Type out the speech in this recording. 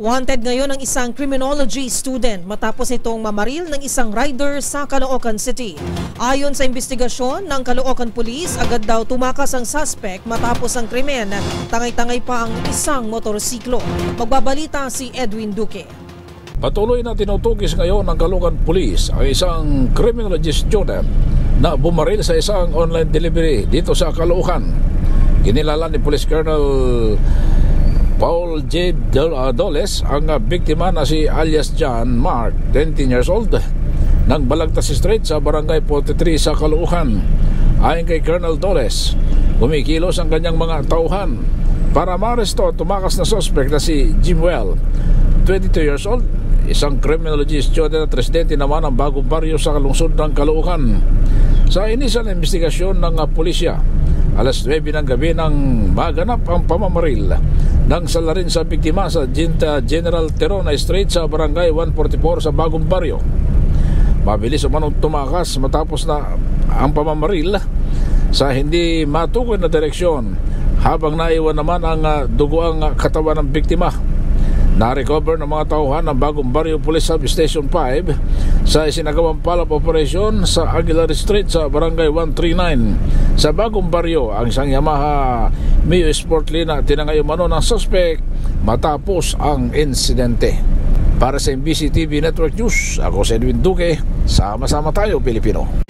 Wanted ngayon ang isang criminology student matapos itong mamaril ng isang rider sa Caloocan City. Ayon sa investigasyon ng Caloocan Police, agad daw tumakas ang suspect matapos ang krimen. Tangay-tangay pa ang isang motorsiklo. Magbabalita si Edwin Duque. Patuloy na tinutugis ngayon ng Caloocan Police ang isang criminology student na bumaril sa isang online delivery dito sa Caloocan. Kinilala ni Police Colonel Paul J. Doles ang biktima na si alias John Mark, 19 years old, ng Balagtas Street sa Barangay 43 sa Caloocan. Ayon kay Colonel Doles, kumikilos ang kanyang mga tauhan para maaresto at tumakas na suspect na si Jimwell, 22 years old, isang criminology student at residente naman ng Bagong Baryo sa lungsod ng Caloocan. Sa inisyal na investigasyon ng pulisya, alas 9 ng gabi nang maganap ang pamamaril ng salarin sa biktima sa General Terona Street sa Barangay 144 sa Bagong Baryo. Mabilis umanong tumakas matapos na ang pamamaril sa hindi matukoy na direksyon, habang naiwan naman ang duguang katawan ng biktima. Na-recover ng mga tauhan ng Bagong Baryo Police Substation 5 sa isinagawang follow-up operation sa Aguilar Street sa Barangay 139 sa Bagong Baryo ang isang Yamaha Mio Sportly na tinangay umano ng suspect matapos ang insidente. Para sa MBC TV Network News, ako si Edwin Duque. Sama-sama tayo, Pilipino.